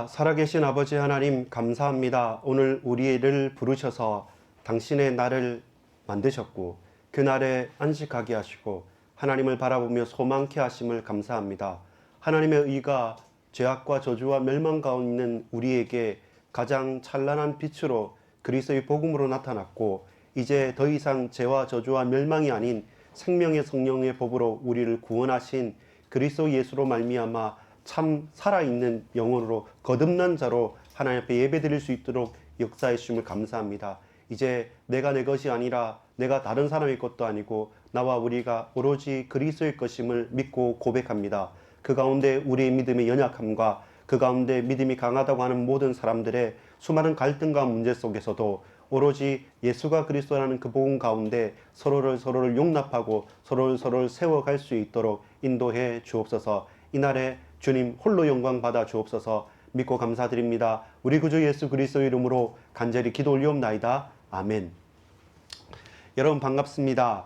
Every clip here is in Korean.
살아계신 아버지 하나님 감사합니다. 오늘 우리를 부르셔서 당신의 날을 만드셨고 그 날에 안식하게 하시고 하나님을 바라보며 소망케 하심을 감사합니다. 하나님의 의가 죄악과 저주와 멸망 가운데 있는 우리에게 가장 찬란한 빛으로 그리스도의 복음으로 나타났고 이제 더 이상 죄와 저주와 멸망이 아닌 생명의 성령의 법으로 우리를 구원하신 그리스도 예수로 말미암아 참 살아있는 영혼으로 거듭난 자로 하나님 앞에 예배드릴 수 있도록 역사해 주심을 감사합니다. 이제 내가 내 것이 아니라 내가 다른 사람의 것도 아니고 나와 우리가 오로지 그리스도의 것임을 믿고 고백합니다. 그 가운데 우리의 믿음의 연약함과 그 가운데 믿음이 강하다고 하는 모든 사람들의 수많은 갈등과 문제 속에서도 오로지 예수가 그리스도라는 그 복음 가운데 서로를 용납하고 서로를 세워갈 수 있도록 인도해 주옵소서. 이날에 주님 홀로 영광 받아 주옵소서. 믿고 감사드립니다. 우리 구주 예수 그리스도의 이름으로 간절히 기도 올리옵나이다. 아멘. 여러분 반갑습니다.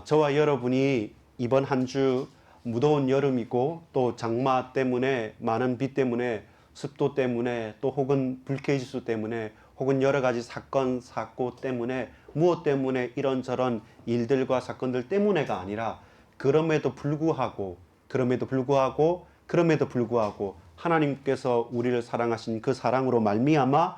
저와 여러분이 이번 한 주 무더운 여름이고 또 장마 때문에 많은 비 때문에 습도 때문에 또 혹은 불쾌지수 때문에 혹은 여러 가지 사건 사고 때문에 무엇 때문에 이런저런 일들과 사건들 때문에가 아니라 그럼에도 불구하고 하나님께서 우리를 사랑하신 그 사랑으로 말미암아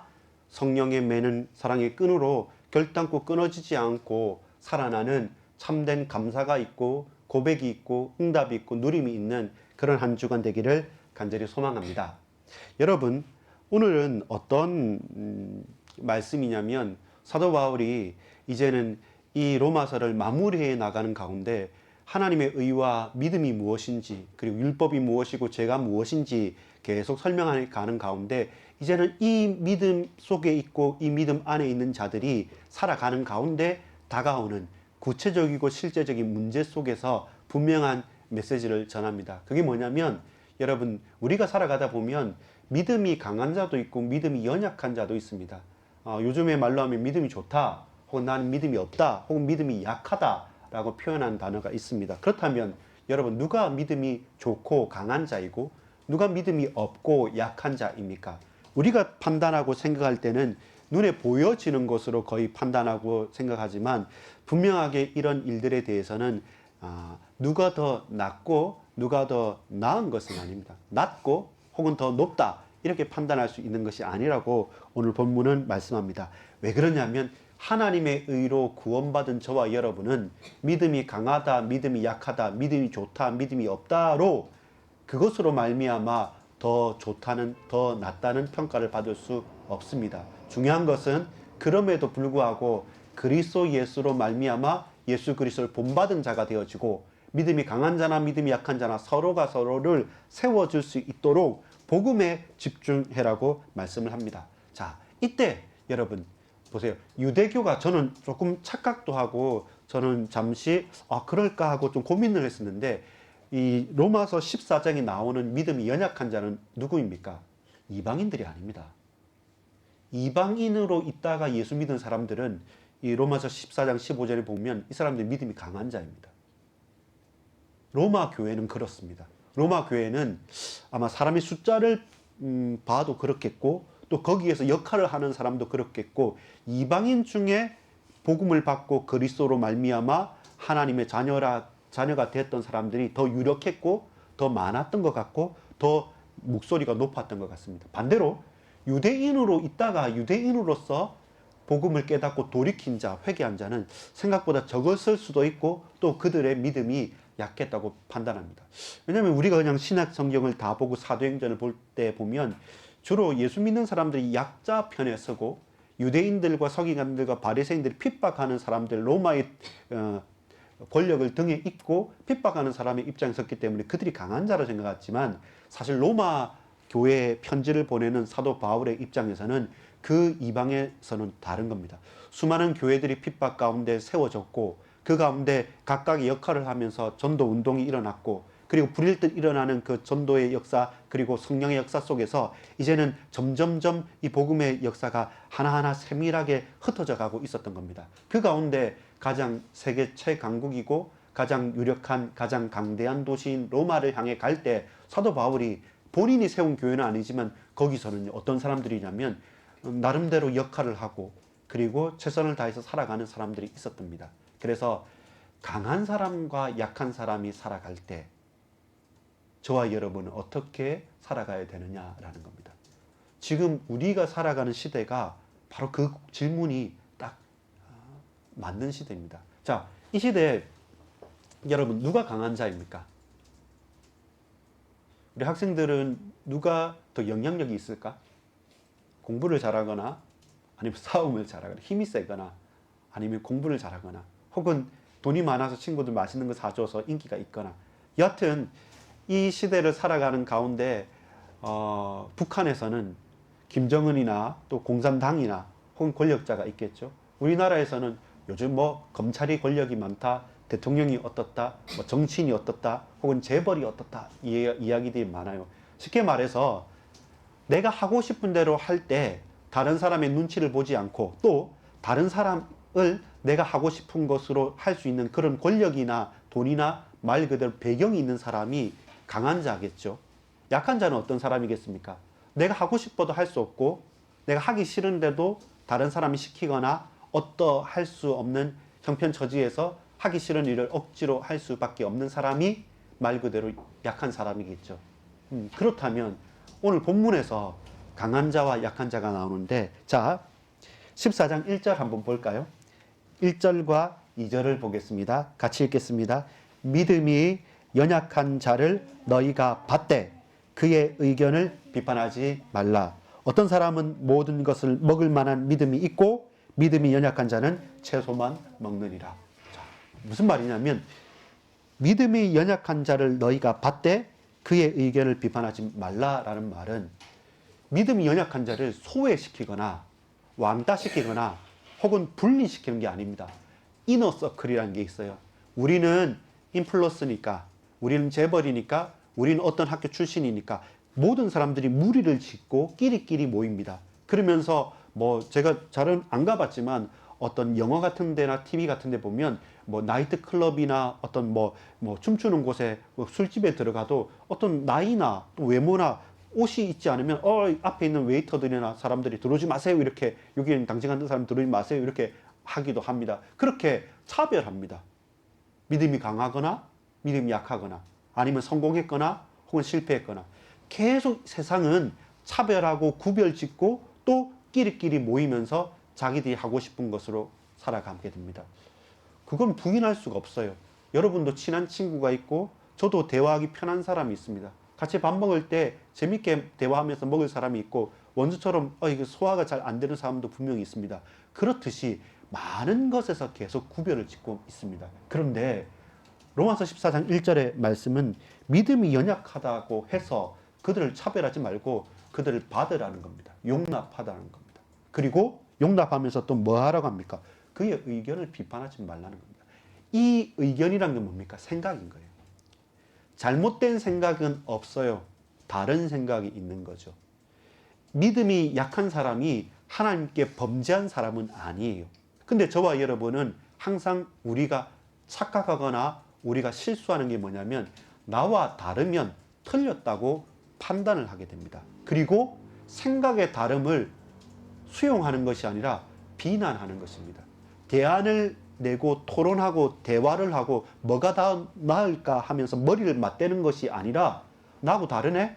성령의 매는 사랑의 끈으로 결단코 끊어지지 않고 살아나는 참된 감사가 있고 고백이 있고 응답이 있고 누림이 있는 그런 한 주간 되기를 간절히 소망합니다. 여러분, 오늘은 어떤 말씀이냐면 사도 바울이 이제는 이 로마서를 마무리해 나가는 가운데 하나님의 의와 믿음이 무엇인지 그리고 율법이 무엇이고 죄가 무엇인지 계속 설명해 가는 가운데 이제는 이 믿음 속에 있고 이 믿음 안에 있는 자들이 살아가는 가운데 다가오는 구체적이고 실제적인 문제 속에서 분명한 메시지를 전합니다. 그게 뭐냐면 여러분, 우리가 살아가다 보면 믿음이 강한 자도 있고 믿음이 연약한 자도 있습니다. 요즘의 말로 하면 믿음이 좋다, 혹은 나는 믿음이 없다, 혹은 믿음이 약하다 라고 표현한 단어가 있습니다. 그렇다면 여러분, 누가 믿음이 좋고 강한 자이고 누가 믿음이 없고 약한 자입니까? 우리가 판단하고 생각할 때는 눈에 보여지는 것으로 거의 판단하고 생각하지만 분명하게 이런 일들에 대해서는 누가 더 낫고 누가 더 나은 것은 아닙니다. 낫고 혹은 더 높다 이렇게 판단할 수 있는 것이 아니라고 오늘 본문은 말씀합니다. 왜 그러냐면 하나님의 의로 구원받은 저와 여러분은 믿음이 강하다, 믿음이 약하다, 믿음이 좋다, 믿음이 없다로 그것으로 말미암아 더 좋다는, 더 낫다는 평가를 받을 수 없습니다. 중요한 것은 그럼에도 불구하고 그리스도 예수로 말미암아 예수 그리스도를 본받은 자가 되어지고 믿음이 강한 자나 믿음이 약한 자나 서로가 서로를 세워줄 수 있도록 복음에 집중해라고 말씀을 합니다. 자, 이때 여러분 보세요. 유대교가 저는 조금 착각도 하고 저는 잠시 그럴까 하고 좀 고민을 했었는데 이 로마서 14장에 나오는 믿음이 연약한 자는 누구입니까? 이방인들이 아닙니다. 이방인으로 있다가 예수 믿은 사람들은 이 로마서 14장 15절에 보면 이 사람들이 믿음이 강한 자입니다. 로마 교회는 그렇습니다. 로마 교회는 아마 사람의 숫자를 봐도 그렇겠고 또 거기에서 역할을 하는 사람도 그렇겠고 이방인 중에 복음을 받고 그리스도로 말미암아 하나님의 자녀가 됐던 사람들이 더 유력했고 더 많았던 것 같고 더 목소리가 높았던 것 같습니다. 반대로 유대인으로 있다가 유대인으로서 복음을 깨닫고 돌이킨 자, 회개한 자는 생각보다 적었을 수도 있고 또 그들의 믿음이 약했다고 판단합니다. 왜냐하면 우리가 그냥 신약 성경을 다 보고 사도행전을 볼 때 보면 주로 예수 믿는 사람들이 약자 편에 서고 유대인들과 서기관들과 바리새인들이 핍박하는 사람들, 로마의 권력을 등에 입고 핍박하는 사람의 입장에 섰기 때문에 그들이 강한 자로 생각했지만 사실 로마 교회에 편지를 보내는 사도 바울의 입장에서는 그 이방에서는 다른 겁니다. 수많은 교회들이 핍박 가운데 세워졌고 그 가운데 각각의 역할을 하면서 전도 운동이 일어났고 그리고 불일듯 일어나는 그 전도의 역사 그리고 성령의 역사 속에서 이제는 점점점 이 복음의 역사가 하나하나 세밀하게 흩어져 가고 있었던 겁니다. 그 가운데 가장 세계 최강국이고 가장 유력한 가장 강대한 도시인 로마를 향해 갈 때 사도 바울이 본인이 세운 교회는 아니지만 거기서는 어떤 사람들이냐면 나름대로 역할을 하고 그리고 최선을 다해서 살아가는 사람들이 있었답니다. 그래서 강한 사람과 약한 사람이 살아갈 때 저와 여러분은 어떻게 살아가야 되느냐라는 겁니다. 지금 우리가 살아가는 시대가 바로 그 질문이 딱 맞는 시대입니다. 자, 이 시대에 여러분 누가 강한 자입니까? 우리 학생들은 누가 더 영향력이 있을까? 공부를 잘하거나 아니면 싸움을 잘하거나 힘이 세거나 아니면 공부를 잘하거나 혹은 돈이 많아서 친구들 맛있는 거 사줘서 인기가 있거나 여하튼 이 시대를 살아가는 가운데 북한에서는 김정은이나 또 공산당이나 혹은 권력자가 있겠죠. 우리나라에서는 요즘 뭐 검찰이 권력이 많다, 대통령이 어떻다, 뭐 정치인이 어떻다, 혹은 재벌이 어떻다 이야기들이 많아요. 쉽게 말해서 내가 하고 싶은 대로 할 때 다른 사람의 눈치를 보지 않고 또 다른 사람을 내가 하고 싶은 것으로 할 수 있는 그런 권력이나 돈이나 말 그대로 배경이 있는 사람이 강한 자겠죠. 약한 자는 어떤 사람이겠습니까? 내가 하고 싶어도 할 수 없고 내가 하기 싫은데도 다른 사람이 시키거나 할 수 없는 형편처지에서 하기 싫은 일을 억지로 할 수밖에 없는 사람이 말 그대로 약한 사람이겠죠. 그렇다면 오늘 본문에서 강한 자와 약한 자가 나오는데 자 14장 1절 한번 볼까요? 1절과 2절을 보겠습니다. 같이 읽겠습니다. 믿음이 연약한 자를 너희가 받되 그의 의견을 비판하지 말라. 어떤 사람은 모든 것을 먹을 만한 믿음이 있고 믿음이 연약한 자는 채소만 먹느니라. 자, 무슨 말이냐면 믿음이 연약한 자를 너희가 받되 그의 의견을 비판하지 말라라는 말은 믿음이 연약한 자를 소외시키거나 왕따시키거나 혹은 분리시키는 게 아닙니다. 이너서클이라는 게 있어요. 우리는 인플루언서니까 우리는 재벌이니까 우리는 어떤 학교 출신이니까 모든 사람들이 무리를 짓고 끼리끼리 모입니다. 그러면서 뭐 제가 잘은 안 가봤지만 어떤 영화 같은 데나 TV 같은 데 보면 뭐 나이트 클럽이나 어떤 뭐 춤추는 곳에 술집에 들어가도 어떤 나이나 또 외모나 옷이 있지 않으면 앞에 있는 웨이터들이나 사람들이 들어오지 마세요 이렇게 여기는 당신같은 사람 들어오지 마세요 이렇게 하기도 합니다. 그렇게 차별합니다. 믿음이 강하거나 믿음이 약하거나 아니면 성공했거나 혹은 실패했거나 계속 세상은 차별하고 구별짓고 또 끼리끼리 모이면서 자기들이 하고 싶은 것으로 살아가게 됩니다. 그건 부인할 수가 없어요. 여러분도 친한 친구가 있고 저도 대화하기 편한 사람이 있습니다. 같이 밥 먹을 때 재밌게 대화하면서 먹을 사람이 있고 원수처럼 이게 소화가 잘 안 되는 사람도 분명히 있습니다. 그렇듯이 많은 것에서 계속 구별을 짓고 있습니다. 그런데 로마서 14장 1절의 말씀은 믿음이 연약하다고 해서 그들을 차별하지 말고 그들을 받으라는 겁니다. 용납하라는 겁니다. 그리고 용납하면서 또 뭐 하라고 합니까? 그의 의견을 비판하지 말라는 겁니다. 이 의견이란 게 뭡니까? 생각인 거예요. 잘못된 생각은 없어요. 다른 생각이 있는 거죠. 믿음이 약한 사람이 하나님께 범죄한 사람은 아니에요. 근데 저와 여러분은 항상 우리가 착각하거나 우리가 실수하는 게 뭐냐면 나와 다르면 틀렸다고 판단을 하게 됩니다. 그리고 생각의 다름을 수용하는 것이 아니라 비난하는 것입니다. 대안을 내고 토론하고 대화를 하고 뭐가 더 나을까 하면서 머리를 맞대는 것이 아니라 나하고 다르네?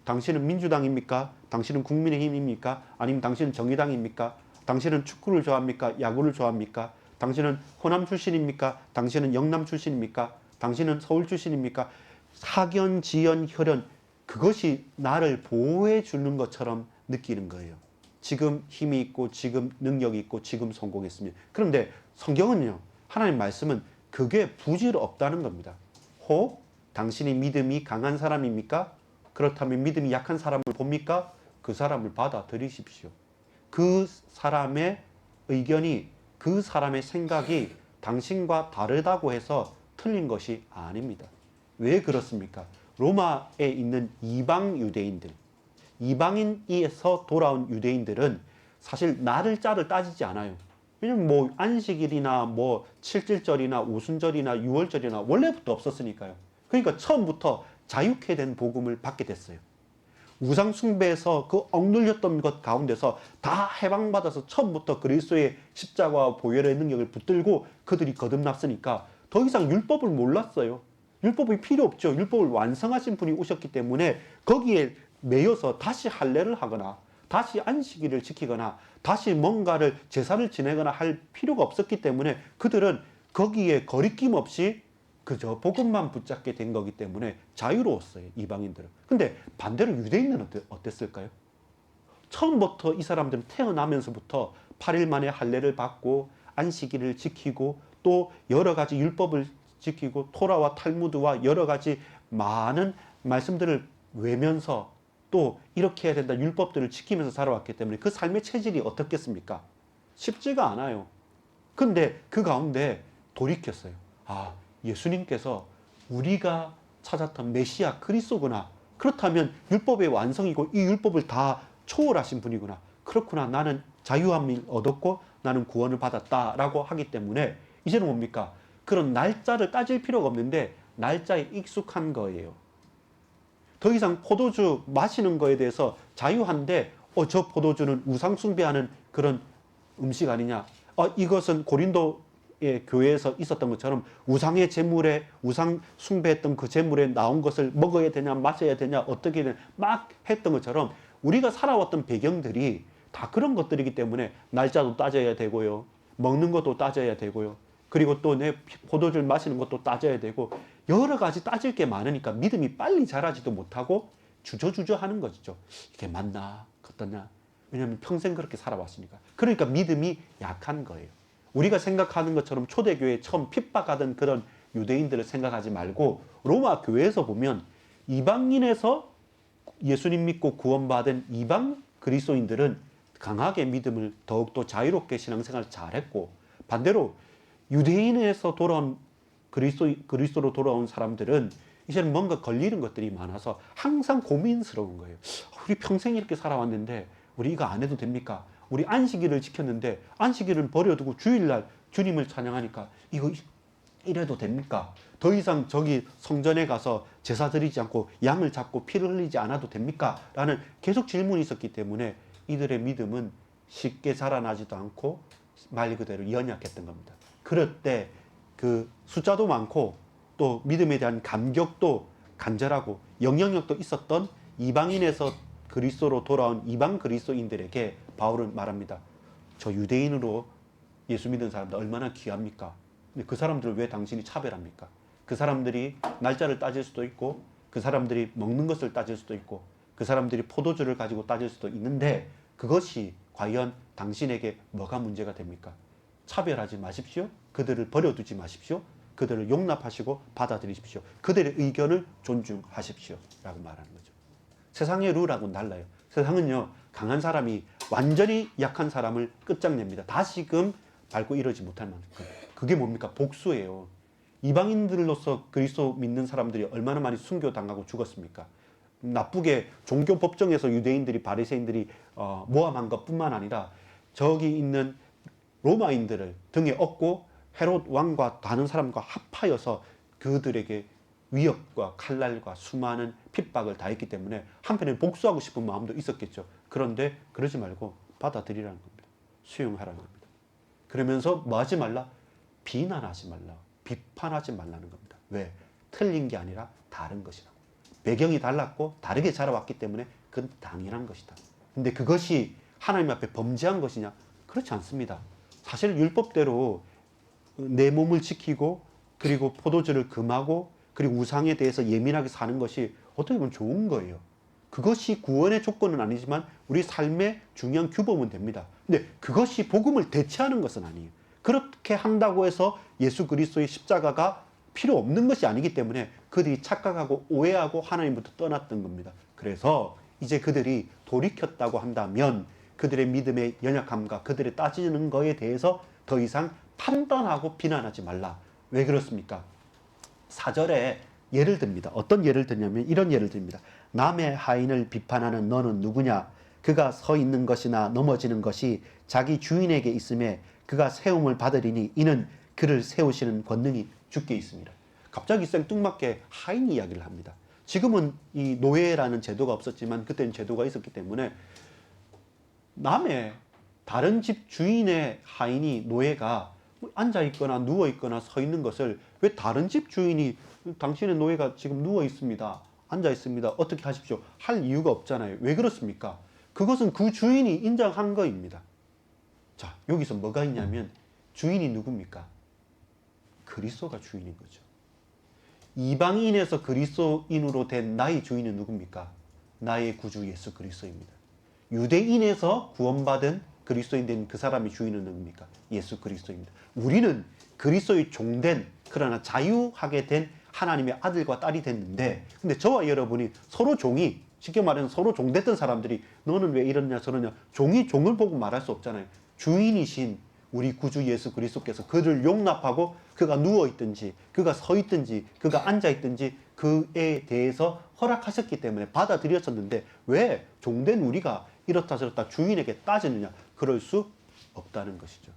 당신은 민주당입니까? 당신은 국민의힘입니까? 아니면 당신은 정의당입니까? 당신은 축구를 좋아합니까? 야구를 좋아합니까? 당신은 호남 출신입니까? 당신은 영남 출신입니까? 당신은 서울 출신입니까? 사견, 지연, 혈연 그것이 나를 보호해 주는 것처럼 느끼는 거예요. 지금 힘이 있고 지금 능력이 있고 지금 성공했습니다. 그런데 성경은요. 하나님 말씀은 그게 부질 없다는 겁니다. 혹 당신이 믿음이 강한 사람입니까? 그렇다면 믿음이 약한 사람을 봅니까? 그 사람을 받아들이십시오. 그 사람의 의견이 그 사람의 생각이 당신과 다르다고 해서 틀린 것이 아닙니다. 왜 그렇습니까? 로마에 있는 이방 유대인들, 이방인에서 돌아온 유대인들은 사실 날을 자를 따지지 않아요. 왜냐면 뭐 안식일이나 뭐 칠칠절이나 오순절이나 유월절이나 원래부터 없었으니까요. 그러니까 처음부터 자유케 된 복음을 받게 됐어요. 우상 숭배에서 그 억눌렸던 것 가운데서 다 해방받아서 처음부터 그리스도의 십자가와 보혈의 능력을 붙들고 그들이 거듭났으니까 더 이상 율법을 몰랐어요. 율법이 필요 없죠. 율법을 완성하신 분이 오셨기 때문에 거기에 매여서 다시 할례를 하거나 다시 안식일을 지키거나 다시 뭔가를 제사를 지내거나 할 필요가 없었기 때문에 그들은 거기에 거리낌 없이 그저 복음만 붙잡게 된 거기 때문에 자유로웠어요, 이방인들은. 근데 반대로 유대인들은 어땠을까요? 처음부터 이 사람들은 태어나면서부터 8일 만에 할례를 받고 안식일을 지키고 또 여러 가지 율법을 지키고 토라와 탈무드와 여러 가지 많은 말씀들을 외면서 또 이렇게 해야 된다 율법들을 지키면서 살아왔기 때문에 그 삶의 체질이 어떻겠습니까? 쉽지가 않아요. 근데 그 가운데 돌이켰어요. 아, 예수님께서 우리가 찾았던 메시아 그리스도구나. 그렇다면 율법의 완성이고 이 율법을 다 초월하신 분이구나. 그렇구나. 나는 자유함을 얻었고 나는 구원을 받았다라고 하기 때문에 이제는 뭡니까? 그런 날짜를 따질 필요가 없는데 날짜에 익숙한 거예요. 더 이상 포도주 마시는 거에 대해서 자유한데 저 포도주는 우상 숭배하는 그런 음식 아니냐. 이것은 고린도의 교회에서 있었던 것처럼 우상의 제물에 우상 숭배했던 그 제물에 나온 것을 먹어야 되냐 마셔야 되냐 어떻게 되냐 막 했던 것처럼 우리가 살아왔던 배경들이 다 그런 것들이기 때문에 날짜도 따져야 되고요. 먹는 것도 따져야 되고요. 그리고 또 내 포도주를 마시는 것도 따져야 되고 여러 가지 따질 게 많으니까 믿음이 빨리 자라지도 못하고 주저주저 하는 것이죠. 이게 맞나? 어떠냐? 왜냐하면 평생 그렇게 살아왔으니까. 그러니까 믿음이 약한 거예요. 우리가 생각하는 것처럼 초대교회에 처음 핍박하던 그런 유대인들을 생각하지 말고 로마 교회에서 보면 이방인에서 예수님 믿고 구원받은 이방 그리스도인들은 강하게 믿음을 더욱더 자유롭게 신앙생활을 잘했고 반대로 유대인에서 돌아온 그리스도로 돌아온 사람들은 이제는 뭔가 걸리는 것들이 많아서 항상 고민스러운 거예요. 우리 평생 이렇게 살아왔는데 우리 이거 안 해도 됩니까? 우리 안식일을 지켰는데 안식일을 버려두고 주일날 주님을 찬양하니까 이거 이래도 됩니까? 더 이상 저기 성전에 가서 제사 드리지 않고 양을 잡고 피를 흘리지 않아도 됩니까? 라는 계속 질문이 있었기 때문에 이들의 믿음은 쉽게 자라나지도 않고 말 그대로 연약했던 겁니다. 그럴 때 그 숫자도 많고 또 믿음에 대한 감격도 간절하고 영향력도 있었던 이방인에서 그리스도로 돌아온 이방 그리스도인들에게 바울은 말합니다. 저 유대인으로 예수 믿는 사람들 얼마나 귀합니까? 근데 그 사람들을 왜 당신이 차별합니까? 그 사람들이 날짜를 따질 수도 있고 그 사람들이 먹는 것을 따질 수도 있고 그 사람들이 포도주를 가지고 따질 수도 있는데 그것이 과연 당신에게 뭐가 문제가 됩니까? 차별하지 마십시오. 그들을 버려두지 마십시오. 그들을 용납하시고 받아들이십시오. 그들의 의견을 존중하십시오. 라고 말하는 거죠. 세상의 룰하고는 달라요. 세상은요, 강한 사람이 완전히 약한 사람을 끝장냅니다. 다시금 밟고 이러지 못할 만큼. 그게 뭡니까? 복수예요. 이방인들로서 그리스도 믿는 사람들이 얼마나 많이 순교당하고 죽었습니까? 나쁘게 종교 법정에서 유대인들이 바리새인들이 모함한 것뿐만 아니라 저기 있는 로마인들을 등에 업고 헤롯 왕과 다른 사람과 합하여서 그들에게 위협과 칼날과 수많은 핍박을 다했기 때문에 한편에 복수하고 싶은 마음도 있었겠죠. 그런데 그러지 말고 받아들이라는 겁니다. 수용하라는 겁니다. 그러면서 뭐 하지 말라? 비난하지 말라. 비판하지 말라는 겁니다. 왜? 틀린 게 아니라 다른 것이라고. 배경이 달랐고 다르게 자라왔기 때문에 그건 당연한 것이다. 근데 그것이 하나님 앞에 범죄한 것이냐? 그렇지 않습니다. 사실 율법대로 내 몸을 지키고 그리고 포도주를 금하고 그리고 우상에 대해서 예민하게 사는 것이 어떻게 보면 좋은 거예요. 그것이 구원의 조건은 아니지만 우리 삶의 중요한 규범은 됩니다. 근데 그것이 복음을 대체하는 것은 아니에요. 그렇게 한다고 해서 예수 그리스도의 십자가가 필요 없는 것이 아니기 때문에 그들이 착각하고 오해하고 하나님부터 떠났던 겁니다. 그래서 이제 그들이 돌이켰다고 한다면 그들의 믿음의 연약함과 그들의 따지는 거에 대해서 더 이상 판단하고 비난하지 말라. 왜 그렇습니까? 4절에 예를 듭니다. 어떤 예를 드냐면 이런 예를 듭니다. 남의 하인을 비판하는 너는 누구냐? 그가 서 있는 것이나 넘어지는 것이 자기 주인에게 있음에 그가 세움을 받으리니 이는 그를 세우시는 권능이 주께 있습니다. 갑자기 생뚱맞게 하인 이야기를 합니다. 지금은 이 노예라는 제도가 없었지만 그때는 제도가 있었기 때문에 남의 다른 집 주인의 하인이 노예가 앉아 있거나 누워 있거나 서 있는 것을 왜 다른 집 주인이 당신의 노예가 지금 누워 있습니다. 앉아 있습니다. 어떻게 하십시오. 할 이유가 없잖아요. 왜 그렇습니까? 그것은 그 주인이 인정한 거입니다. 자, 여기서 뭐가 있냐면 주인이 누굽니까? 그리스도가 주인인 거죠. 이방인에서 그리스도인으로 된 나의 주인은 누굽니까? 나의 구주 예수 그리스도입니다. 유대인에서 구원받은 그리스도인 된 그 사람의 주인은 누굽니까? 예수 그리스도입니다. 우리는 그리스도의 종된 그러나 자유하게 된 하나님의 아들과 딸이 됐는데 근데 저와 여러분이 서로 종이 쉽게 말하면 서로 종됐던 사람들이 너는 왜 이러냐 저러냐 종이 종을 보고 말할 수 없잖아요. 주인이신 우리 구주 예수 그리스도께서 그를 용납하고 그가 누워있든지 그가 서있든지 그가 앉아있든지 그에 대해서 허락하셨기 때문에 받아들였었는데 왜 종된 우리가 이렇다 저렇다 주인에게 따지느냐 그럴 수 없다는 것이죠.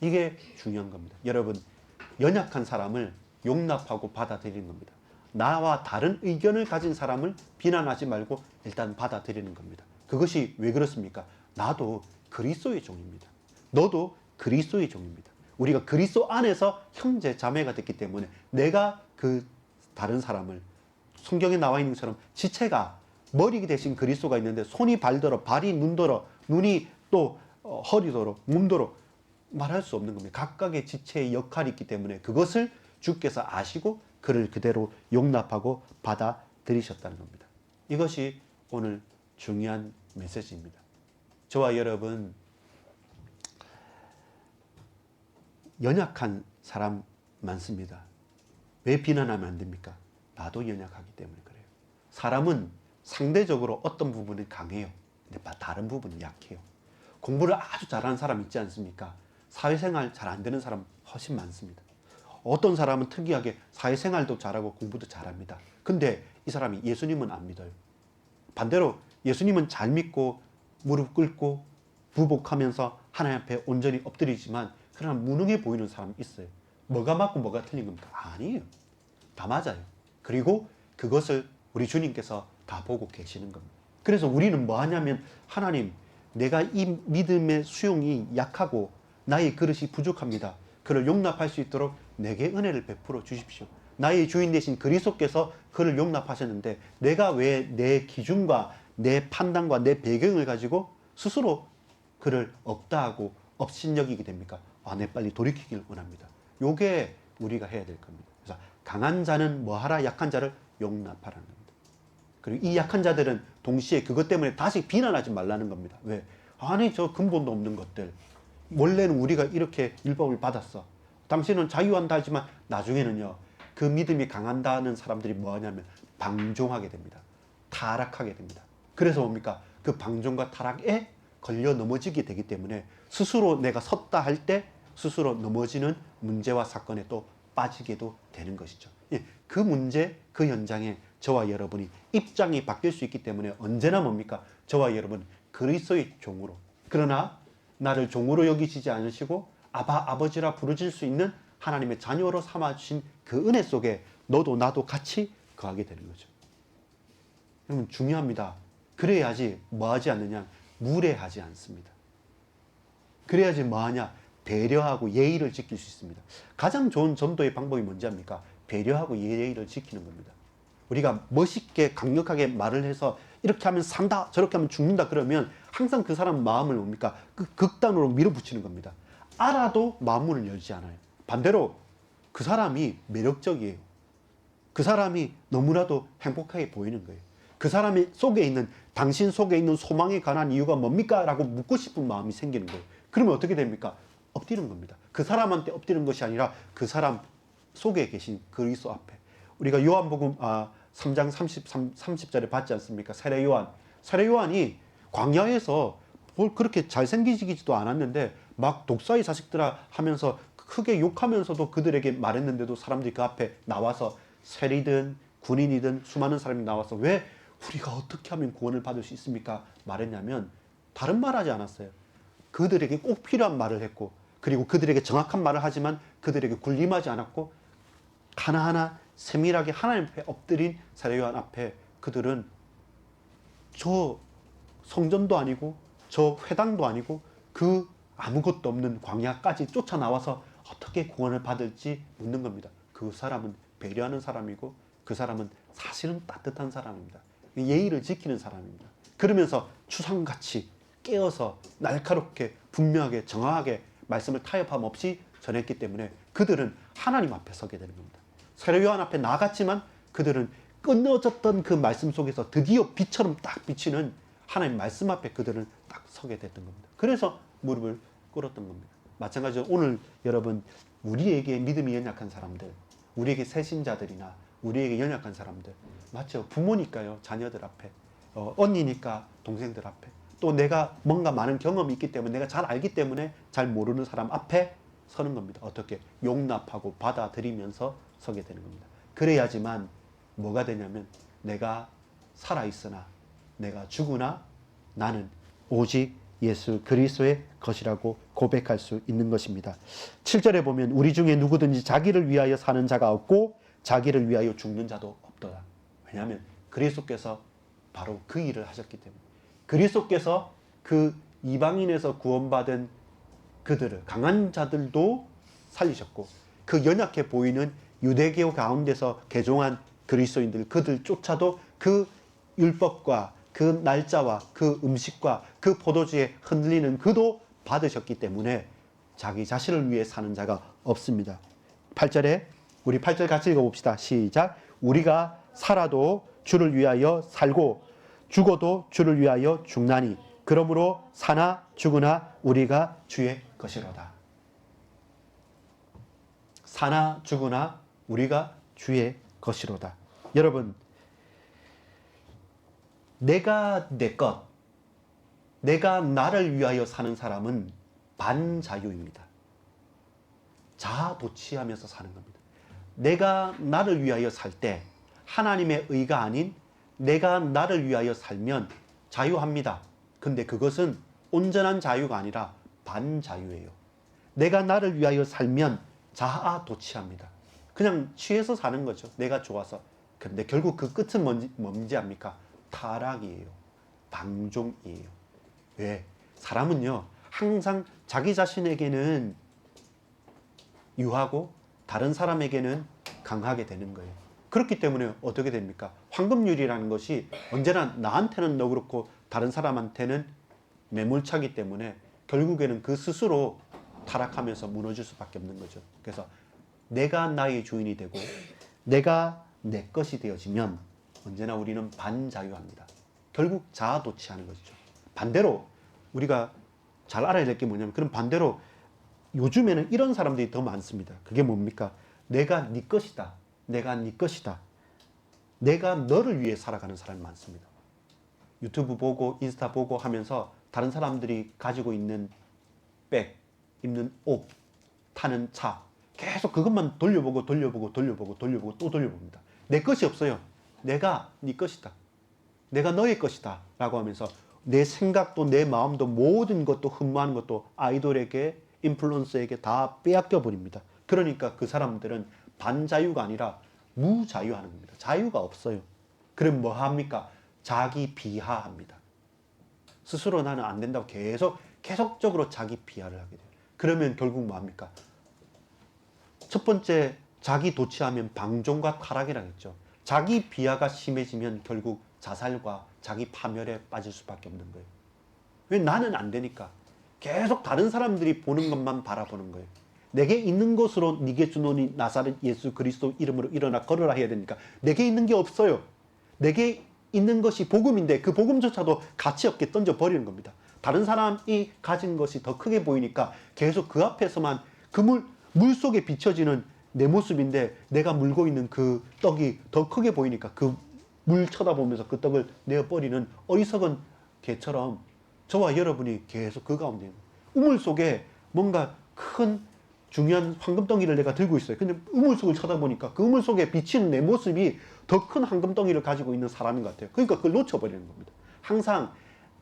이게 중요한 겁니다. 여러분 연약한 사람을 용납하고 받아들이는 겁니다. 나와 다른 의견을 가진 사람을 비난하지 말고 일단 받아들이는 겁니다. 그것이 왜 그렇습니까? 나도 그리스도의 종입니다. 너도 그리스도의 종입니다. 우리가 그리스도 안에서 형제 자매가 됐기 때문에 내가 그 다른 사람을 성경에 나와 있는 것처럼 지체가 머리 대신 그리스도가 있는데 손이 발더러 발이 눈더러 눈이 또 허리더러 몸더러 말할 수 없는 겁니다. 각각의 지체의 역할이 있기 때문에 그것을 주께서 아시고 그를 그대로 용납하고 받아들이셨다는 겁니다. 이것이 오늘 중요한 메시지입니다. 저와 여러분 연약한 사람 많습니다. 왜 비난하면 안 됩니까? 나도 연약하기 때문에 그래요. 사람은 상대적으로 어떤 부분은 강해요. 근데 다른 부분은 약해요. 공부를 아주 잘하는 사람 있지 않습니까? 사회생활 잘 안 되는 사람 훨씬 많습니다. 어떤 사람은 특이하게 사회생활도 잘하고 공부도 잘합니다. 근데 이 사람이 예수님은 안 믿어요. 반대로 예수님은 잘 믿고 무릎 꿇고 부복하면서 하나님 앞에 온전히 엎드리지만 그러나 무능해 보이는 사람이 있어요. 뭐가 맞고 뭐가 틀린 겁니까? 아니에요. 다 맞아요. 그리고 그것을 우리 주님께서 다 보고 계시는 겁니다. 그래서 우리는 뭐 하냐면 하나님 내가 이 믿음의 수용이 약하고 나의 그릇이 부족합니다. 그를 용납할 수 있도록 내게 은혜를 베풀어 주십시오. 나의 주인 되신 그리스도께서 그를 용납하셨는데 내가 왜 내 기준과 내 판단과 내 배경을 가지고 스스로 그를 없다 하고 업신여기게 됩니까? 내 빨리 돌이키길 원합니다. 요게 우리가 해야 될 겁니다. 그래서 강한 자는 뭐하라? 약한 자를 용납하라는 겁니다. 그리고 이 약한 자들은 동시에 그것 때문에 다시 비난하지 말라는 겁니다. 왜? 아니 저 근본도 없는 것들. 원래는 우리가 이렇게 율법을 받았어. 당신은 자유한다 하지만 나중에는요. 그 믿음이 강한다는 사람들이 뭐하냐면 방종하게 됩니다. 타락하게 됩니다. 그래서 뭡니까? 그 방종과 타락에 걸려 넘어지게 되기 때문에 스스로 내가 섰다 할 때 스스로 넘어지는 문제와 사건에 또 빠지게도 되는 것이죠. 그 문제, 그 현장에 저와 여러분이 입장이 바뀔 수 있기 때문에 언제나 뭡니까? 저와 여러분 그리스도의 종으로 그러나 나를 종으로 여기시지 않으시고 아버지라 부르실 수 있는 하나님의 자녀로 삼아주신 그 은혜 속에 너도 나도 같이 거하게 되는 거죠. 여러분 중요합니다. 그래야지 뭐하지 않느냐? 무례하지 않습니다. 그래야지 뭐하냐? 배려하고 예의를 지킬 수 있습니다. 가장 좋은 전도의 방법이 뭔지 압니까? 배려하고 예의를 지키는 겁니다. 우리가 멋있게 강력하게 말을 해서 이렇게 하면 산다 저렇게 하면 죽는다 그러면 항상 그 사람 마음을 뭡니까? 그 극단으로 밀어붙이는 겁니다. 알아도 마음문을 열지 않아요. 반대로 그 사람이 매력적이에요. 그 사람이 너무나도 행복하게 보이는 거예요. 그 사람의 속에 있는 당신 속에 있는 소망에 관한 이유가 뭡니까? 라고 묻고 싶은 마음이 생기는 거예요. 그러면 어떻게 됩니까? 엎드리는 겁니다. 그 사람한테 엎드리는 것이 아니라 그 사람 속에 계신 그리스도 앞에. 우리가 요한복음 3장 30절에 봤지 않습니까? 세례 요한이 광야에서 뭘 그렇게 잘생기지도 않았는데 막 독사의 자식들아 하면서 크게 욕하면서도 그들에게 말했는데도 사람들이 그 앞에 나와서 세리든 군인이든 수많은 사람이 나와서 왜 우리가 어떻게 하면 구원을 받을 수 있습니까? 말했냐면 다른 말 하지 않았어요. 그들에게 꼭 필요한 말을 했고 그리고 그들에게 정확한 말을 하지만 그들에게 군림하지 않았고 하나하나 세밀하게 하나님 앞에 엎드린 세례요한 앞에 그들은 저 성전도 아니고 저 회당도 아니고 그 아무것도 없는 광야까지 쫓아나와서 어떻게 구원을 받을지 묻는 겁니다. 그 사람은 배려하는 사람이고 그 사람은 사실은 따뜻한 사람입니다. 예의를 지키는 사람입니다. 그러면서 추상같이 깨어서 날카롭게 분명하게 정확하게 말씀을 타협함 없이 전했기 때문에 그들은 하나님 앞에 서게 되는 겁니다. 세례요한 앞에 나갔지만 그들은 끊어졌던 그 말씀 속에서 드디어 빛처럼 딱 비치는 하나님 말씀 앞에 그들은 딱 서게 됐던 겁니다. 그래서 무릎을 꿇었던 겁니다. 마찬가지로 오늘 여러분, 우리에게 믿음이 연약한 사람들, 우리에게 새신자들이나 우리에게 연약한 사람들, 맞죠? 부모니까요, 자녀들 앞에, 언니니까 동생들 앞에, 또 내가 뭔가 많은 경험이 있기 때문에, 내가 잘 알기 때문에 잘 모르는 사람 앞에 서는 겁니다. 어떻게? 용납하고 받아들이면서 서게 되는 겁니다. 그래야지만 뭐가 되냐면, 내가 살아있으나 내가 죽으나 나는 오직 예수 그리스도의 것이라고 고백할 수 있는 것입니다. 7절에 보면 우리 중에 누구든지 자기를 위하여 사는 자가 없고 자기를 위하여 죽는 자도 없도다. 왜냐하면 그리스도께서 바로 그 일을 하셨기 때문에, 그리스도께서 그 이방인에서 구원받은 그들을, 강한 자들도 살리셨고 그 연약해 보이는 유대교 가운데서 개종한 그리스도인들, 그들조차도 그 율법과 그 날짜와 그 음식과 그 포도주에 흔들리는 그도 받으셨기 때문에 자기 자신을 위해 사는 자가 없습니다. 8절에 우리 8절 같이 읽어봅시다. 시작. 우리가 살아도 주를 위하여 살고 죽어도 주를 위하여 죽나니 그러므로 사나 죽으나 우리가 주의 것이로다. 사나 죽으나 우리가 주의 것이로다. 여러분, 내가 내 것, 내가 나를 위하여 사는 사람은 반자유입니다. 자아도취하면서 사는 겁니다. 내가 나를 위하여 살 때 하나님의 의가 아닌 내가 나를 위하여 살면 자유합니다. 근데 그것은 온전한 자유가 아니라 반자유예요. 내가 나를 위하여 살면 자아도취합니다. 그냥 취해서 사는 거죠. 내가 좋아서. 근데 결국 그 끝은 뭔지 압니까? 타락이에요. 방종이에요. 왜? 사람은요, 항상 자기 자신에게는 유하고 다른 사람에게는 강하게 되는 거예요. 그렇기 때문에 어떻게 됩니까? 황금률이라는 것이 언제나 나한테는 너 그렇고 다른 사람한테는 매몰차기 때문에 결국에는 그 스스로 타락하면서 무너질 수밖에 없는 거죠. 그래서 내가 나의 주인이 되고 내가 내 것이 되어지면 언제나 우리는 반자유합니다. 결국 자아도취하는 것이죠. 반대로 우리가 잘 알아야 될 게 뭐냐면, 그럼 반대로 요즘에는 이런 사람들이 더 많습니다. 그게 뭡니까? 내가 네 것이다. 내가 네 것이다. 내가 너를 위해 살아가는 사람이 많습니다. 유튜브 보고 인스타 보고 하면서 다른 사람들이 가지고 있는 백, 입는 옷, 타는 차, 계속 그것만 돌려보고 또 돌려봅니다. 내 것이 없어요. 내가 네 것이다. 내가 너의 것이다. 라고 하면서 내 생각도 내 마음도 모든 것도 흠모하는 것도 아이돌에게, 인플루언서에게 다 빼앗겨 버립니다. 그러니까 그 사람들은 반자유가 아니라 무자유하는 겁니다. 자유가 없어요. 그럼 뭐 합니까? 자기 비하합니다. 스스로 나는 안 된다고 계속적으로 자기 비하를 하게 돼요. 그러면 결국 뭐 합니까? 첫 번째, 자기 도취하면 방종과 타락이라고 했죠. 자기 비하가 심해지면 결국 자살과 자기 파멸에 빠질 수밖에 없는 거예요. 왜? 나는 안 되니까. 계속 다른 사람들이 보는 것만 바라보는 거예요. 내게 있는 것으로 네게 주노니 나사렛 예수 그리스도 이름으로 일어나 걸으라 해야 되니까 내게 있는 게 없어요. 내게 있는 것이 복음인데 그 복음조차도 가치 없게 던져버리는 겁니다. 다른 사람이 가진 것이 더 크게 보이니까 계속 그 앞에서만 그 물 속에 비춰지는 내 모습인데 내가 물고 있는 그 떡이 더 크게 보이니까 그 물 쳐다보면서 그 떡을 내어버리는 어리석은 개처럼 저와 여러분이 계속 그 가운데 우물 속에 뭔가 큰 중요한 황금덩이를 내가 들고 있어요. 근데 우물 속을 쳐다보니까 그 우물 속에 비치는 내 모습이 더 큰 황금덩이를 가지고 있는 사람인 것 같아요. 그러니까 그걸 놓쳐버리는 겁니다. 항상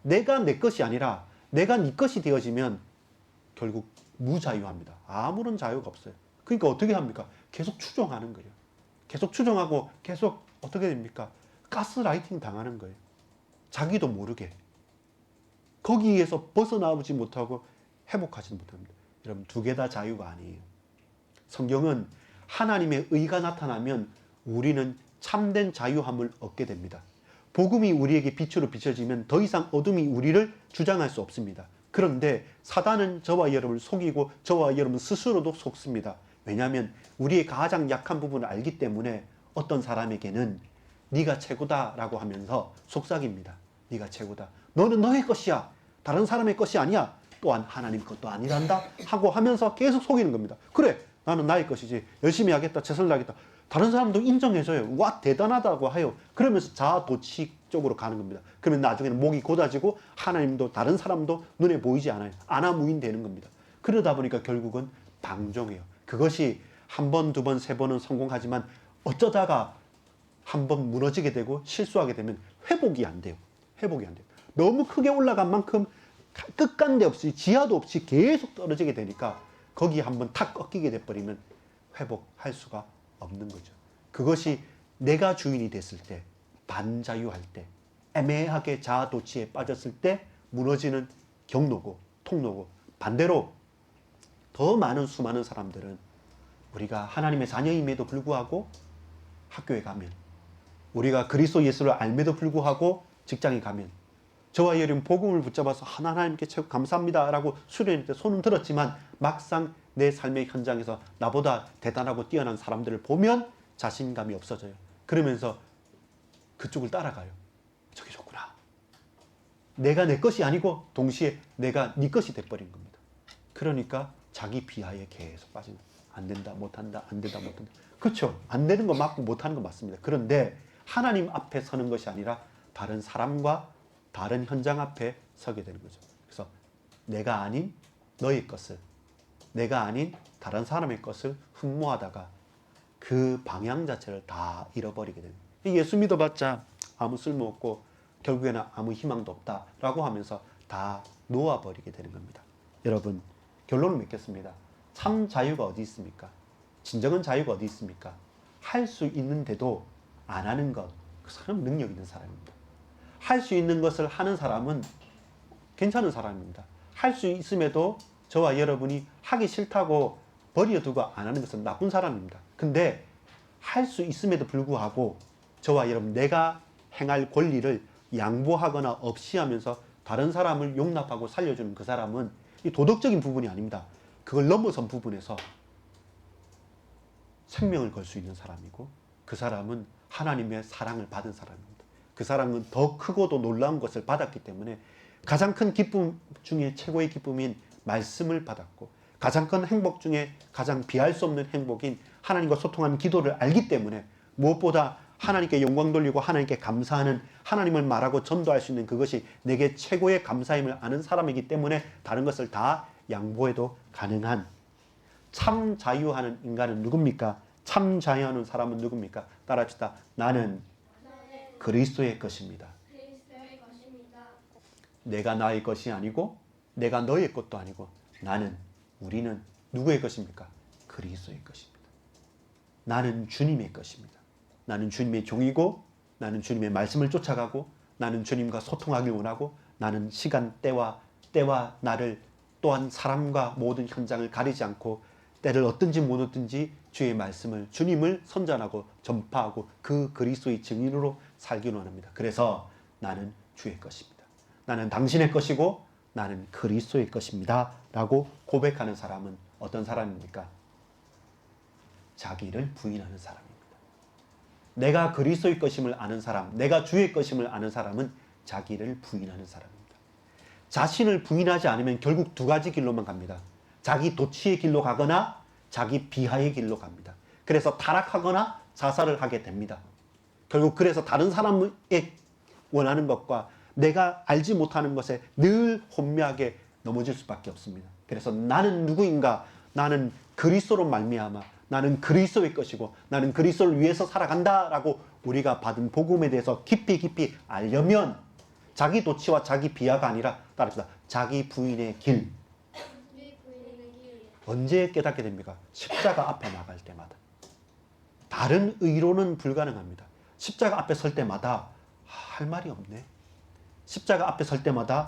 내가 내 것이 아니라 내가 네 것이 되어지면 결국 무자유합니다. 아무런 자유가 없어요. 그러니까 어떻게 합니까? 계속 추종하는 거예요. 계속 추정하고 계속 어떻게 됩니까? 가스라이팅 당하는 거예요. 자기도 모르게. 거기에서 벗어나오지 못하고 회복하지 못합니다. 여러분, 두 개 다 자유가 아니에요. 성경은 하나님의 의가 나타나면 우리는 참된 자유함을 얻게 됩니다. 복음이 우리에게 빛으로 비춰지면 더 이상 어둠이 우리를 주장할 수 없습니다. 그런데 사단은 저와 여러분을 속이고 저와 여러분 스스로도 속습니다. 왜냐하면 우리의 가장 약한 부분을 알기 때문에 어떤 사람에게는 네가 최고다라고 하면서 속삭입니다. 네가 최고다. 너는 너의 것이야. 다른 사람의 것이 아니야. 또한 하나님 것도 아니란다 하고 하면서 계속 속이는 겁니다. 그래, 나는 나의 것이지. 열심히 하겠다. 최선을 다하겠다. 다른 사람도 인정해줘요. 와, 대단하다고 해요. 그러면서 자아도취 쪽으로 가는 겁니다. 그러면 나중에는 목이 곧아지고 하나님도 다른 사람도 눈에 보이지 않아요. 아나무인 되는 겁니다. 그러다 보니까 결국은 방종해요. 그것이 한 번, 두 번, 세 번은 성공하지만 어쩌다가 한 번 무너지게 되고 실수하게 되면 회복이 안 돼요. 회복이 안 돼요. 너무 크게 올라간 만큼 끝간데 없이 지하도 없이 계속 떨어지게 되니까 거기에 한번 탁 꺾이게 돼버리면 회복할 수가 없는 거죠. 그것이 내가 주인이 됐을 때, 반자유할 때, 애매하게 자아도취에 빠졌을 때 무너지는 경로고 통로고, 반대로 더 많은 수많은 사람들은 우리가 하나님의 자녀임에도 불구하고 학교에 가면, 우리가 그리스도 예수를 알매도 불구하고 직장에 가면, 저와 여러분 복음을 붙잡아서 하나님께 최고 감사합니다 라고 수련회 때 손은 들었지만 막상 내 삶의 현장에서 나보다 대단하고 뛰어난 사람들을 보면 자신감이 없어져요. 그러면서 그쪽을 따라가요. 저게 좋구나. 내가 내 것이 아니고 동시에 내가 네 것이 돼버린 겁니다. 그러니까 자기 비하에 계속 빠지는 거예요. 안 된다, 못한다, 안 된다, 못한다. 그렇죠. 안 되는 거 맞고 못하는 거 맞습니다. 그런데 하나님 앞에 서는 것이 아니라 다른 사람과 다른 현장 앞에 서게 되는 거죠. 그래서 내가 아닌 너의 것을, 내가 아닌 다른 사람의 것을 흠모하다가 그 방향 자체를 다 잃어버리게 됩니다. 예수 믿어봤자 아무 쓸모없고 결국에는 아무 희망도 없다라고 하면서 다 놓아버리게 되는 겁니다. 여러분, 결론을 맺겠습니다. 참 자유가 어디 있습니까? 진정한 자유가 어디 있습니까? 할 수 있는데도 안 하는 것, 그 사람은 능력 있는 사람입니다. 할 수 있는 것을 하는 사람은 괜찮은 사람입니다. 할 수 있음에도 저와 여러분이 하기 싫다고 버려두고 안 하는 것은 나쁜 사람입니다. 근데 할 수 있음에도 불구하고 저와 여러분, 내가 행할 권리를 양보하거나 없이 하면서 다른 사람을 용납하고 살려주는 그 사람은 이 도덕적인 부분이 아닙니다. 그걸 넘어선 부분에서 생명을 걸 수 있는 사람이고, 그 사람은 하나님의 사랑을 받은 사람입니다. 그 사람은 더 크고도 놀라운 것을 받았기 때문에 가장 큰 기쁨 중에 최고의 기쁨인 말씀을 받았고, 가장 큰 행복 중에 가장 비할 수 없는 행복인 하나님과 소통하는 기도를 알기 때문에 무엇보다 하나님께 영광 돌리고 하나님께 감사하는, 하나님을 말하고 전도할 수 있는 그것이 내게 최고의 감사임을 아는 사람이기 때문에 다른 것을 다 양보해도 가능한 참 자유하는 인간은 누굽니까? 참 자유하는 사람은 누굽니까? 따라합시다. 나는 그리스도의 것입니다. 내가 나의 것이 아니고 내가 너의 것도 아니고 우리는 누구의 것입니까? 그리스도의 것입니다. 나는 주님의 것입니다. 나는 주님의 종이고, 나는 주님의 말씀을 쫓아가고, 나는 주님과 소통하길 원하고, 나는 시간, 때와 나를 또한 사람과 모든 현장을 가리지 않고 때를 얻든지 못 얻든지 주의 말씀을, 주님을 선전하고 전파하고 그 그리스도의 증인으로 살기를 원합니다. 그래서 나는 주의 것입니다. 나는 당신의 것이고 나는 그리스도의 것입니다 라고 고백하는 사람은 어떤 사람입니까? 자기를 부인하는 사람입니다. 내가 그리스도의 것임을 아는 사람, 내가 주의 것임을 아는 사람은 자기를 부인하는 사람입니다. 자신을 부인하지 않으면 결국 두 가지 길로만 갑니다. 자기 도취의 길로 가거나 자기 비하의 길로 갑니다. 그래서 타락하거나 자살을 하게 됩니다. 결국 그래서 다른 사람의 원하는 것과 내가 알지 못하는 것에 늘 혼미하게 넘어질 수밖에 없습니다. 그래서 나는 누구인가? 나는 그리스도로 말미암아 나는 그리스도의 것이고 나는 그리스도를 위해서 살아간다라고 우리가 받은 복음에 대해서 깊이 알려면 자기 도취와 자기 비하가 아니라 따릅시다. 자기 부인의 길. 언제 깨닫게 됩니까? 십자가 앞에 나갈 때마다. 다른 의로는 불가능합니다. 십자가 앞에 설 때마다 할 말이 없네. 십자가 앞에 설 때마다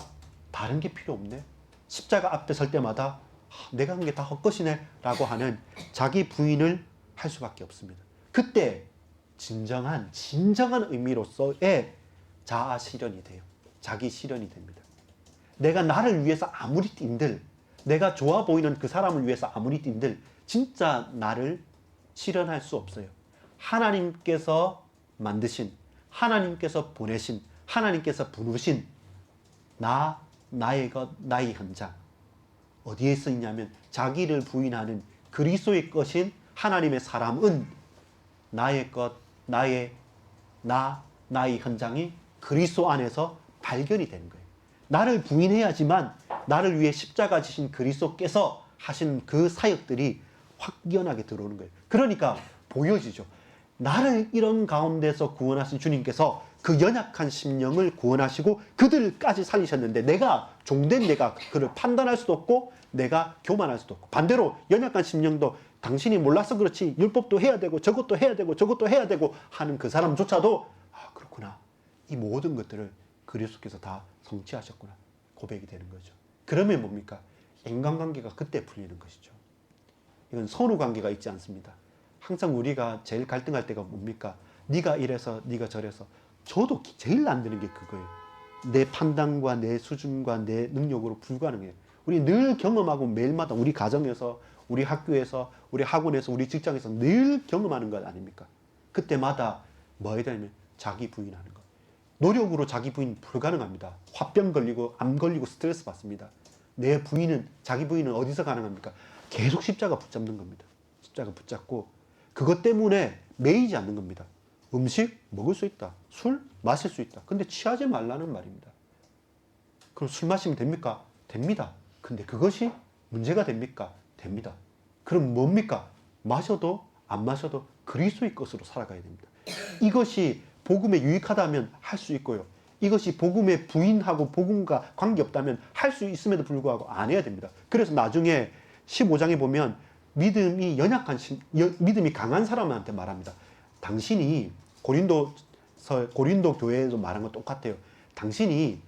다른 게 필요 없네. 십자가 앞에 설 때마다 내가 한 게 다 헛것이네 라고 하는 자기 부인을 할 수밖에 없습니다. 그때 진정한 의미로서의 자아 실현이 돼요. 자기 실현이 됩니다. 내가 나를 위해서 아무리 뛴들, 내가 좋아 보이는 그 사람을 위해서 아무리 뛴들 진짜 나를 실현할 수 없어요. 하나님께서 만드신, 하나님께서 보내신, 하나님께서 부르신 나의 것, 나의 현장. 어디에 써 있냐면 자기를 부인하는 그리스도의 것인 하나님의 사람은 나의 것, 나의 현장이 그리스도 안에서 발견이 되는 거예요. 나를 부인해야지만 나를 위해 십자가 지신 그리스도께서 하신 그 사역들이 확연하게 들어오는 거예요. 그러니까 보여지죠. 나를 이런 가운데서 구원하신 주님께서 그 연약한 심령을 구원하시고 그들까지 살리셨는데 내가 종된 내가 그를 판단할 수도 없고 내가 교만할 수도 없고 반대로 연약한 심령도 당신이 몰라서 그렇지 율법도 해야 되고 저것도 해야 되고 저것도 해야 되고 하는 그 사람조차도 그렇구나. 이 모든 것들을 그리스도께서 다 성취하셨구나. 고백이 되는 거죠. 그러면 뭡니까? 인간관계가 그때 풀리는 것이죠. 이건 선후 관계가 있지 않습니다. 항상 우리가 제일 갈등할 때가 뭡니까? 네가 이래서 네가 저래서 저도 제일 안 되는 게 그거예요. 내 판단과 내 수준과 내 능력으로 불가능해요. 우리 늘 경험하고 매일마다 우리 가정에서 우리 학교에서 우리 학원에서 우리 직장에서 늘 경험하는 것 아닙니까? 그때마다 뭐 해야 되냐면 자기 부인하는 것. 노력으로 자기 부인 불가능합니다. 화병 걸리고 암 걸리고 스트레스 받습니다. 내 부인은 자기 부인은 어디서 가능합니까? 계속 십자가 붙잡는 겁니다. 십자가 붙잡고 그것 때문에 매이지 않는 겁니다. 음식 먹을 수 있다. 술 마실 수 있다. 근데 취하지 말라는 말입니다. 그럼 술 마시면 됩니까? 됩니다. 근데 그것이 문제가 됩니까? 됩니다. 그럼 뭡니까? 마셔도 안 마셔도 그리스도의 것으로 살아가야 됩니다. 이것이 복음에 유익하다면 할 수 있고요. 이것이 복음에 부인하고 복음과 관계없다면 할 수 있음에도 불구하고 안 해야 됩니다. 그래서 나중에 15장에 보면 믿음이 믿음이 강한 사람한테 말합니다. 당신이 고린도 교회에서 말한 건 똑같아요. 당신이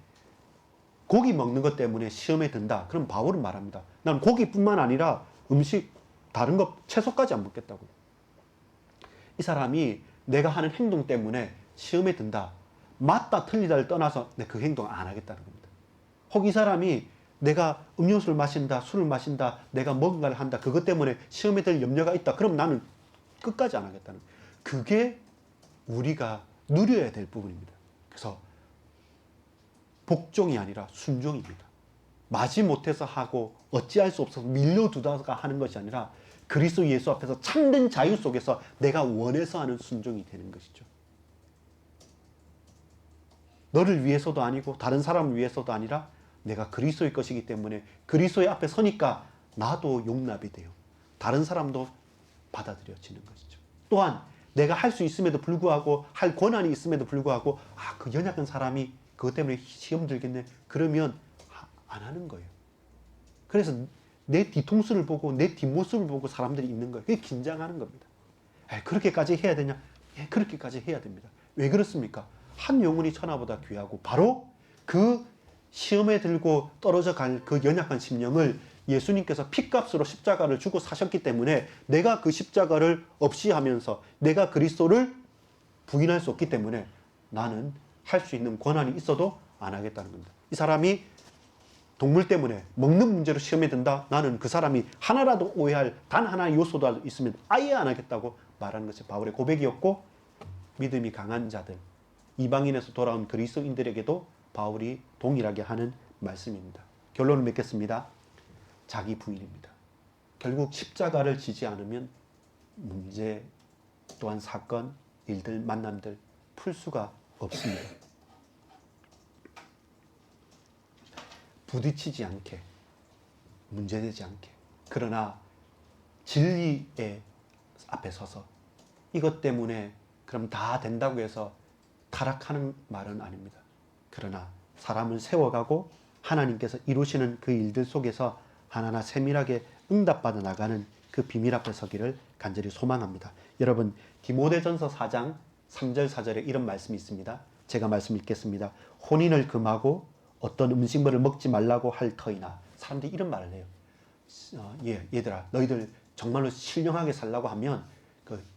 고기 먹는 것 때문에 시험에 든다. 그럼 바울은 말합니다. 난 고기뿐만 아니라 음식, 다른 것, 채소까지 안 먹겠다고요. 이 사람이 내가 하는 행동 때문에 시험에 든다. 맞다 틀리다를 떠나서 그 행동 안 하겠다는 겁니다. 혹 이 사람이 내가 음료수를 마신다, 술을 마신다, 내가 뭔가를 한다. 그것 때문에 시험에 들 염려가 있다. 그럼 나는 끝까지 안 하겠다는 거예요. 그게 우리가 누려야 될 부분입니다. 그래서 복종이 아니라 순종입니다. 마지못해서 하고 어찌할 수 없어서 밀려두다가 하는 것이 아니라 그리스도 예수 앞에서 참된 자유 속에서 내가 원해서 하는 순종이 되는 것이죠. 너를 위해서도 아니고 다른 사람을 위해서도 아니라 내가 그리스도의 것이기 때문에 그리스도의 앞에 서니까 나도 용납이 돼요. 다른 사람도 받아들여지는 것이죠. 또한 내가 할 수 있음에도 불구하고 할 권한이 있음에도 불구하고 그 연약한 사람이 그것 때문에 시험 들겠네. 그러면 안 하는 거예요. 그래서 내 뒤통수를 보고 내 뒷모습을 보고 사람들이 있는 거예요. 그게 긴장하는 겁니다. 그렇게까지 해야 되냐? 그렇게까지 해야 됩니다. 왜 그렇습니까? 한 영혼이 천하보다 귀하고 바로 그 시험에 들고 떨어져 갈 그 연약한 심령을 예수님께서 핏값으로 십자가를 주고 사셨기 때문에 내가 그 십자가를 없이 하면서 내가 그리스도를 부인할 수 없기 때문에 나는 할 수 있는 권한이 있어도 안 하겠다는 겁니다. 이 사람이 동물 때문에 먹는 문제로 시험에 든다. 나는 그 사람이 하나라도 오해할 단 하나의 요소도 있으면 아예 안 하겠다고 말하는 것이 바울의 고백이었고 믿음이 강한 자들, 이방인에서 돌아온 그리스도인들에게도 바울이 동일하게 하는 말씀입니다. 결론을 맺겠습니다. 자기 부인입니다. 결국 십자가를 지지 않으면 문제 또한 사건, 일들, 만남들 풀 수가 없습니다. 부딪히지 않게, 문제되지 않게. 그러나 진리의 앞에 서서 이것 때문에 그럼 다 된다고 해서 타락하는 말은 아닙니다. 그러나 사람을 세워가고 하나님께서 이루시는 그 일들 속에서 하나하나 세밀하게 응답받아 나가는 그 비밀 앞에 서기를 간절히 소망합니다. 여러분 디모데전서 4장 3절 4절에 이런 말씀이 있습니다. 제가 말씀 읽겠습니다. 혼인을 금하고 어떤 음식물을 먹지 말라고 할 터이나. 사람들이 이런 말을 해요. 얘들아, 너희들 정말로 신령하게 살라고 하면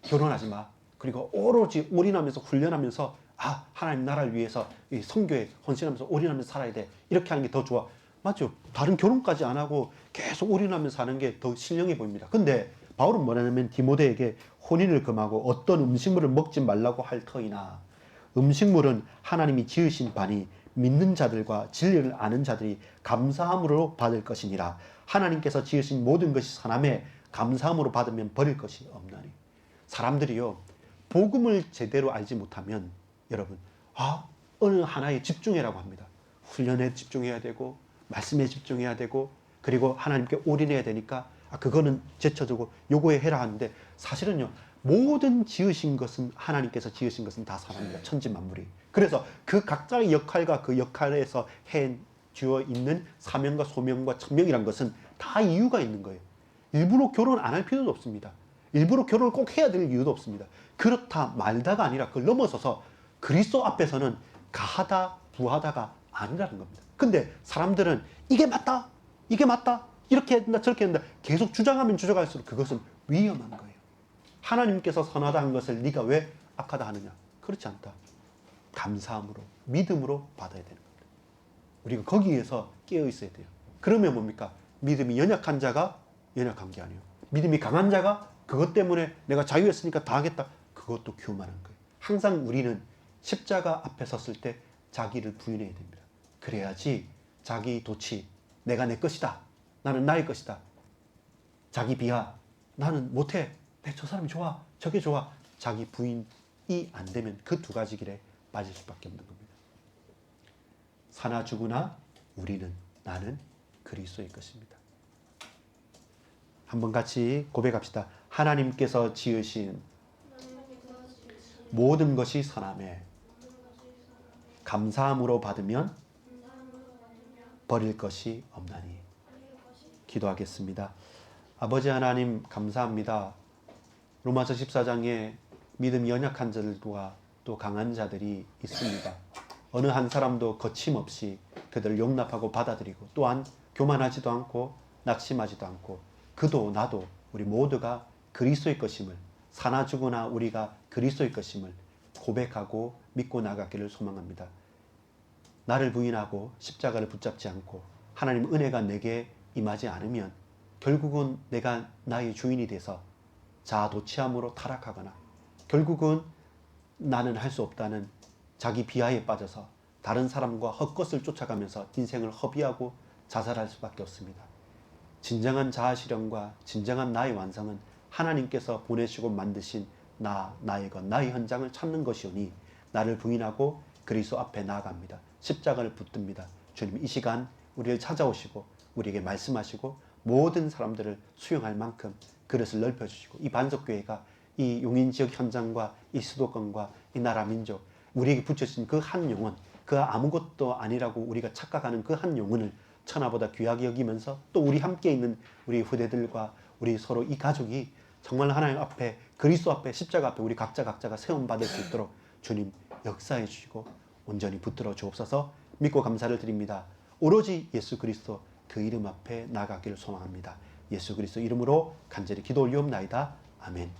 결혼하지 마. 그리고 오로지 올인하면서 훈련하면서 하나님 나라를 위해서 이 선교에 헌신하면서 올인하면서 살아야 돼. 이렇게 하는 게 더 좋아. 맞죠? 다른 결혼까지 안 하고 계속 올인하면서 사는 게 더 신령해 보입니다. 근데 바울은 뭐냐면 디모데에게 혼인을 금하고 어떤 음식물을 먹지 말라고 할 터이나. 음식물은 하나님이 지으신 바니 믿는 자들과 진리를 아는 자들이 감사함으로 받을 것이니라. 하나님께서 지으신 모든 것이 선함에 감사함으로 받으면 버릴 것이 없나니. 사람들이요, 복음을 제대로 알지 못하면 여러분, 어느 하나에 집중해라고 합니다. 훈련에 집중해야 되고 말씀에 집중해야 되고 그리고 하나님께 올인해야 되니까 그거는 제쳐두고 요거에 해라 하는데, 사실은요, 모든 지으신 것은 하나님께서 지으신 것은 다 선합니다. 천지 만물이. 그래서 그 각자의 역할과 그 역할에서 해 주어 있는 사명과 소명과 천명이란 것은 다 이유가 있는 거예요. 일부러 결혼 안 할 필요도 없습니다. 일부러 결혼을 꼭 해야 될 이유도 없습니다. 그렇다 말다가 아니라 그걸 넘어서서 그리스도 앞에서는 가하다 부하다가 아니라는 겁니다. 근데 사람들은 이게 맞다, 이게 맞다, 이렇게 한다, 저렇게 한다 계속 주장하면 주장할수록 그것은 위험한 거예요. 하나님께서 선하다 한 것을 네가 왜 악하다 하느냐? 그렇지 않다. 감사함으로, 믿음으로 받아야 되는 겁니다. 우리가 거기에서 깨어 있어야 돼요. 그러면 뭡니까? 믿음이 연약한 자가 연약한 게 아니에요. 믿음이 강한 자가 그것 때문에 내가 자유했으니까 다 하겠다. 그것도 교만한 거예요. 항상 우리는 십자가 앞에 섰을 때 자기를 부인해야 됩니다. 그래야지 자기 도치, 내가 내 것이다. 나는 나의 것이다. 자기 비하, 나는 못해. 저 사람이 좋아. 저게 좋아. 자기 부인이 안 되면 그 두 가지 길에 빠질 수밖에 없는 겁니다. 사나 죽으나 우리는, 나는 그리스도의 것입니다. 한번 같이 고백합시다. 하나님께서 지으신 모든 것이 선함에 감사함으로 받으면 버릴 것이 없나니. 기도하겠습니다. 아버지 하나님, 감사합니다. 로마서 14장에 믿음이 연약한 자들과 또 강한 자들이 있습니다. 어느 한 사람도 거침없이 그들을 용납하고 받아들이고 또한 교만하지도 않고 낙심하지도 않고 그도 나도 우리 모두가 그리스도의 것임을, 사나 죽으나 우리가 그리스도의 것임을 고백하고 믿고 나가기를 소망합니다. 나를 부인하고 십자가를 붙잡지 않고 하나님 은혜가 내게 임하지 않으면 결국은 내가 나의 주인이 돼서 자아도취함으로 타락하거나 결국은 나는 할 수 없다는 자기 비하에 빠져서 다른 사람과 헛것을 쫓아가면서 인생을 허비하고 자살할 수밖에 없습니다. 진정한 자아실현과 진정한 나의 완성은 하나님께서 보내시고 만드신 나의 것, 나의 현장을 찾는 것이오니 나를 부인하고 그리스도 앞에 나아갑니다. 십자가를 붙듭니다. 주님, 이 시간 우리를 찾아오시고 우리에게 말씀하시고 모든 사람들을 수용할 만큼 그릇을 넓혀주시고 이 반석교회가 이 용인지역 현장과 이 수도권과 이 나라 민족, 우리에게 붙여진 그 한 영혼, 그 아무것도 아니라고 우리가 착각하는 그 한 영혼을 천하보다 귀하게 여기면서 또 우리 함께 있는 우리 후대들과 우리 서로 이 가족이 정말 하나님 앞에, 그리스도 앞에, 십자가 앞에 우리 각자가 세움받을 수 있도록 주님 역사해 주시고 온전히 붙들어 주옵소서. 믿고 감사를 드립니다. 오로지 예수 그리스도 그 이름 앞에 나가기를 소망합니다. 예수 그리스도 이름으로 간절히 기도 올리옵나이다. 아멘.